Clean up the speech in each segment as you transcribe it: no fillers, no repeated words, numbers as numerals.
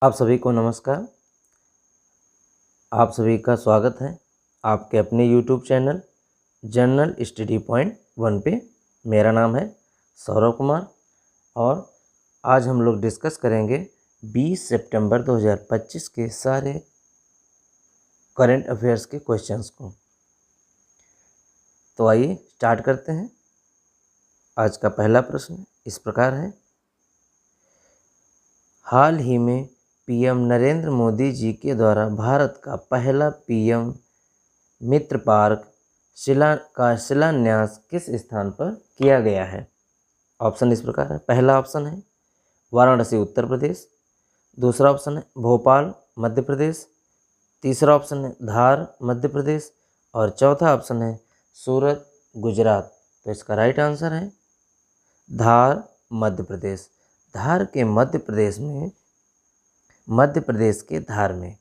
आप सभी को नमस्कार। आप सभी का स्वागत है आपके अपने YouTube channel general study point 1 पे। मेरा नाम है सौरव कुमार और आज हम लोग डिस्कस करेंगे 20 सितंबर 2025 के सारे करंट अफेयर्स के क्वेश्चंस को। तो आइए स्टार्ट करते हैं। आज का पहला प्रश्न इस प्रकार है, हाल ही में पीएम नरेंद्र मोदी जी के द्वारा भारत का पहला पीएम मित्र पार्क का शिलान्यास किस स्थान पर किया गया है? ऑप्शन इस प्रकार है। पहला ऑप्शन है वाराणसी उत्तर प्रदेश, दूसरा ऑप्शन है भोपाल मध्य प्रदेश, तीसरा ऑप्शन है धार मध्य प्रदेश और चौथा ऑप्शन है सूरत गुजरात। तो इसका राइट आंसर है धार मध्य प्रदेश। धार के मध्य प्रदेश के धार में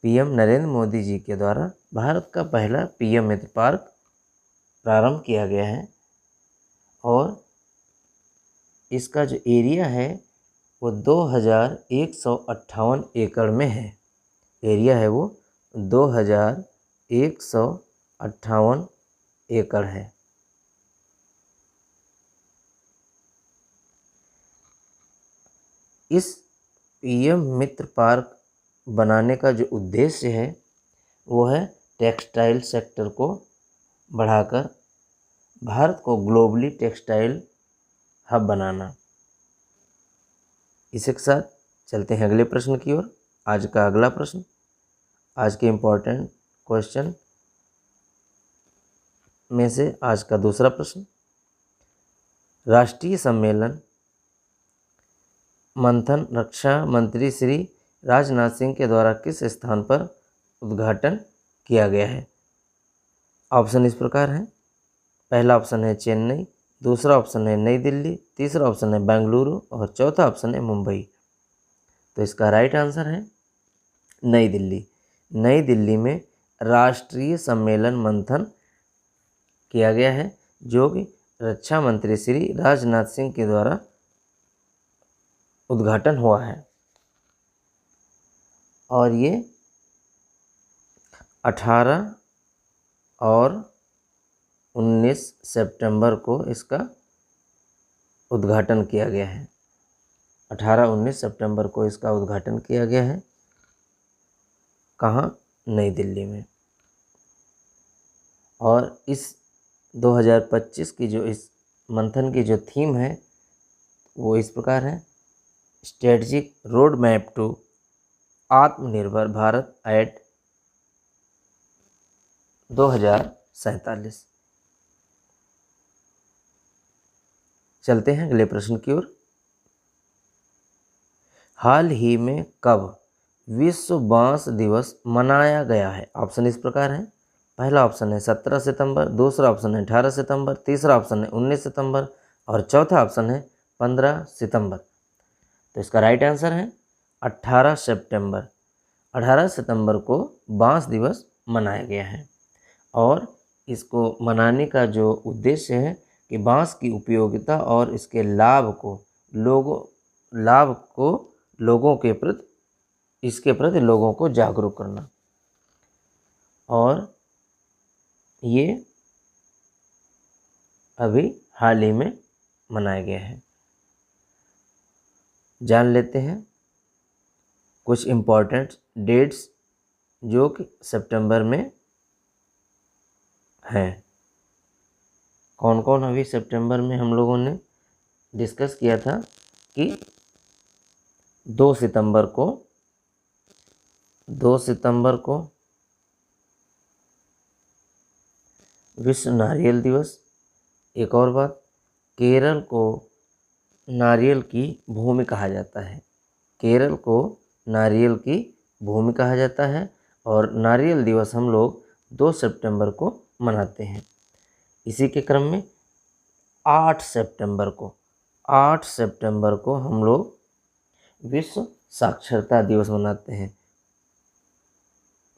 पीएम नरेंद्र मोदी जी के द्वारा भारत का पहला पीएम मित्र पार्क प्रारंभ किया गया है और इसका जो एरिया है वो 2158 एकड़ में है। एरिया है वो 2158 एकड़ है। इस पीएम मित्र पार्क बनाने का जो उद्देश्य है वो है टेक्सटाइल सेक्टर को बढ़ाकर भारत को ग्लोबली टेक्सटाइल हब बनाना। इसी के साथ चलते हैं अगले प्रश्न की ओर। आज का अगला प्रश्न, आज के इम्पोर्टेंट क्वेश्चन में से आज का दूसरा प्रश्न, राष्ट्रीय सम्मेलन मंथन रक्षा मंत्री श्री राजनाथ सिंह के द्वारा किस स्थान पर उद्घाटन किया गया है? ऑप्शन इस प्रकार है। पहला ऑप्शन है चेन्नई, दूसरा ऑप्शन है नई दिल्ली, तीसरा ऑप्शन है बेंगलुरु और चौथा ऑप्शन है मुंबई। तो इसका राइट आंसर है नई दिल्ली। नई दिल्ली में राष्ट्रीय सम्मेलन मंथन किया गया है जो कि रक्षा मंत्री श्री राजनाथ सिंह के द्वारा उद्घाटन हुआ है और ये 18 और 19 सितंबर को इसका उद्घाटन किया गया है। 18-19 सितंबर को इसका उद्घाटन किया गया है। कहाँ? नई दिल्ली में। और इस 2025 की जो इस मंथन की जो थीम है वो इस प्रकार है, स्ट्रेटजिक रोड मैप टू आत्मनिर्भर भारत एट 2047। चलते हैं अगले प्रश्न की ओर। हाल ही में कब विश्व बांस दिवस मनाया गया है? ऑप्शन इस प्रकार है। पहला ऑप्शन है 17 सितंबर, दूसरा ऑप्शन है 18 सितंबर, तीसरा ऑप्शन है 19 सितंबर और चौथा ऑप्शन है 15 सितंबर। तो इसका राइट आंसर है 18 सितंबर। 18 सितंबर को बांस दिवस मनाया गया है और इसको मनाने का जो उद्देश्य है कि बांस की उपयोगिता और इसके लाभ को लोगों के प्रति इसके प्रति लोगों को जागरूक करना। और ये अभी हाल ही में मनाया गया है। जान लेते हैं कुछ इम्पोर्टेंट डेट्स जो कि सितंबर में हैं। कौन कौन अभी सितंबर में हम लोगों ने डिस्कस किया था कि 2 सितंबर को विश्व नारियल दिवस। एक और बात, केरल को नारियल की भूमि कहा जाता है। केरल को नारियल की भूमि कहा जाता है और नारियल दिवस हम लोग 2 सितंबर को मनाते हैं। इसी के क्रम में 8 सितंबर को हम लोग विश्व साक्षरता दिवस मनाते हैं,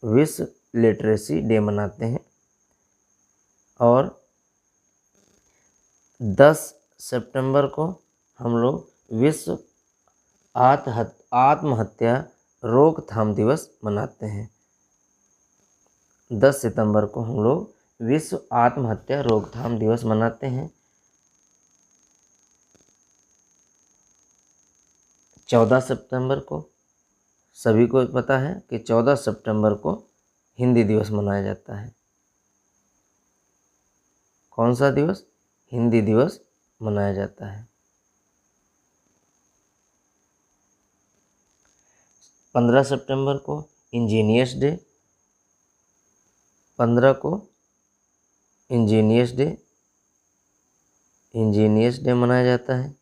विश्व लिटरेसी डे मनाते हैं। और 10 सितंबर को हम लोग विश्व आत्महत्या रोकथाम दिवस मनाते हैं? 10 सितंबर को हम लोग विश्व आत्महत्या रोकथाम दिवस मनाते हैं। 14 सितंबर को सभी को पता है कि 14 सितंबर को हिंदी दिवस मनाया जाता है। कौन सा दिवस? हिंदी दिवस मनाया जाता है। 15 सितंबर को इंजीनियर्स डे, 15 को इंजीनियर्स डे मनाया जाता है।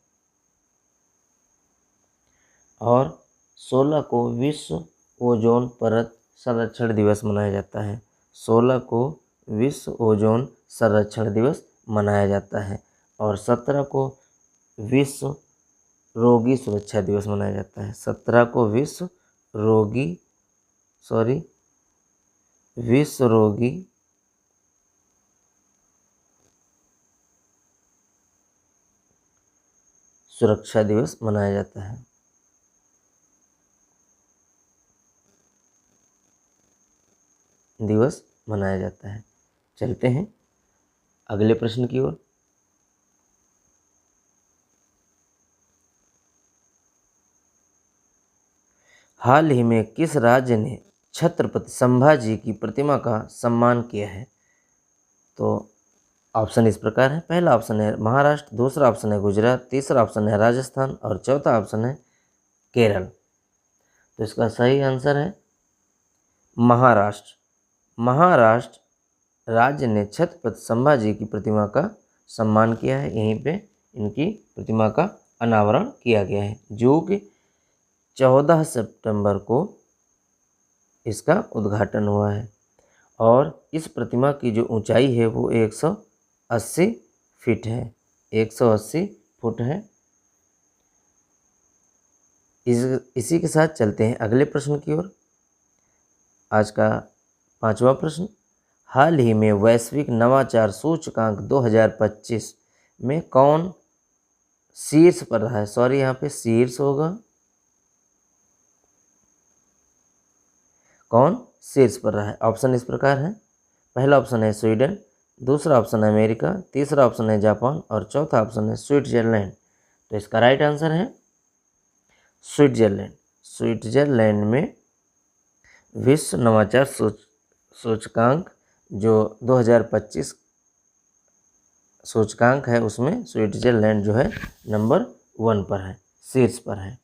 और 16 को विश्व ओजोन परत संरक्षण दिवस मनाया जाता है। 16 को विश्व ओजोन संरक्षण दिवस मनाया जाता है। और 17 को विश्व रोगी सुरक्षा दिवस मनाया जाता है। 17 को विश्व रोगी सुरक्षा दिवस मनाया जाता है। चलते हैं अगले प्रश्न की ओर। हाल ही में किस राज्य ने छत्रपति संभाजी की प्रतिमा का सम्मान किया है? तो ऑप्शन इस प्रकार है। पहला ऑप्शन है महाराष्ट्र, दूसरा ऑप्शन है गुजरात, तीसरा ऑप्शन है राजस्थान और चौथा ऑप्शन है केरल। तो इसका सही आंसर है महाराष्ट्र। महाराष्ट्र राज्य ने छत्रपति संभाजी की प्रतिमा का सम्मान किया है। यहीं पे इनकी प्रतिमा का अनावरण किया गया है, जो कि 14 सितंबर को इसका उद्घाटन हुआ है। और इस प्रतिमा की जो ऊंचाई है वो 180 फीट है। 180 फुट है। इसी के साथ चलते हैं अगले प्रश्न की ओर। आज का 5वां प्रश्न, हाल ही में वैश्विक नवाचार सूचकांक 2025 में कौन शीर्ष पर रहा है? सॉरी, यहाँ पे शीर्ष होगा। कौन शीर्ष पर रहा है? ऑप्शन इस प्रकार है। पहला ऑप्शन है स्वीडन, दूसरा ऑप्शन है अमेरिका, तीसरा ऑप्शन है जापान और चौथा ऑप्शन है स्विट्जरलैंड। तो इसका राइट आंसर है स्विट्जरलैंड। स्विट्जरलैंड में विश्व नवाचार सूचकांक जो 2025 सूचकांक है उसमें स्विट्जरलैंड जो है नंबर 1 पर है, शीर्ष पर है।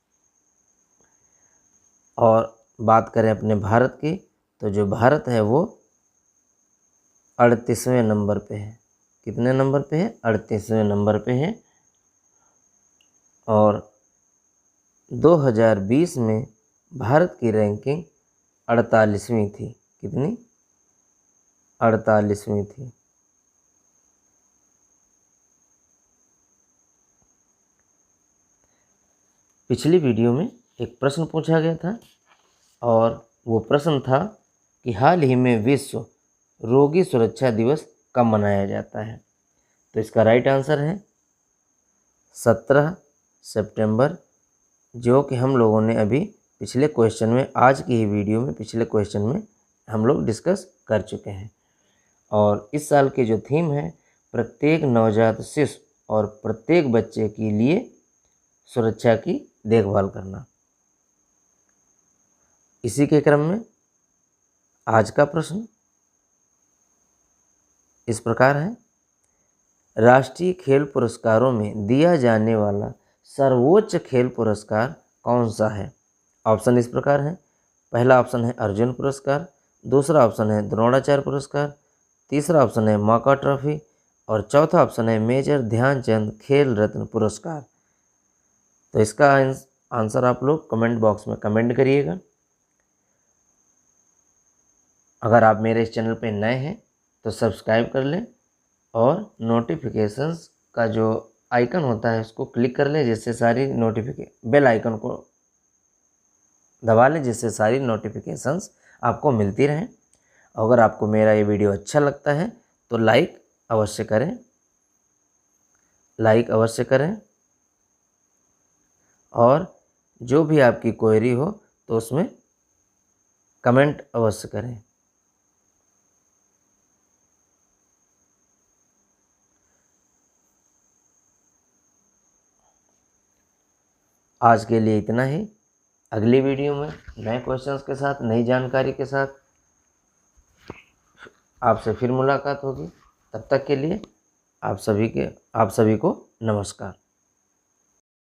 और बात करें अपने भारत की, तो जो भारत है वो 38वें नंबर पे है। कितने नंबर पे है? 38वें नंबर पे है। और 2020 में भारत की रैंकिंग 48वीं थी। कितनी? 48वीं थी। पिछली वीडियो में एक प्रश्न पूछा गया था और वो प्रश्न था कि हाल ही में विश्व रोगी सुरक्षा दिवस कब मनाया जाता है? तो इसका राइट आंसर है 17 सितंबर, जो कि हम लोगों ने अभी पिछले क्वेश्चन में, आज की ही वीडियो में पिछले क्वेश्चन में हम लोग डिस्कस कर चुके हैं। और इस साल की जो थीम है, प्रत्येक नवजात शिशु और प्रत्येक बच्चे के लिए सुरक्षा की देखभाल करना। इसी के क्रम में आज का प्रश्न इस प्रकार है, राष्ट्रीय खेल पुरस्कारों में दिया जाने वाला सर्वोच्च खेल पुरस्कार कौन सा है? ऑप्शन इस प्रकार है। पहला ऑप्शन है अर्जुन पुरस्कार, दूसरा ऑप्शन है द्रोणाचार्य पुरस्कार, तीसरा ऑप्शन है मौका ट्रॉफी और चौथा ऑप्शन है मेजर ध्यानचंद खेल रत्न पुरस्कार। तो इसका आंसर आप लोग कमेंट बॉक्स में कमेंट करिएगा। अगर आप मेरे इस चैनल पे नए हैं तो सब्सक्राइब कर लें और नोटिफिकेशंस का जो आइकन होता है उसको क्लिक कर लें, जिससे सारी बेल आइकन को दबा लें, जिससे सारी नोटिफिकेशंस आपको मिलती रहें। अगर आपको मेरा ये वीडियो अच्छा लगता है तो लाइक अवश्य करें और जो भी आपकी क्वेरी हो तो उसमें कमेंट अवश्य करें। आज के लिए इतना ही। अगली वीडियो में नए क्वेश्चंस के साथ, नई जानकारी के साथ आपसे फिर मुलाकात होगी। तब तक के लिए आप सभी को नमस्कार।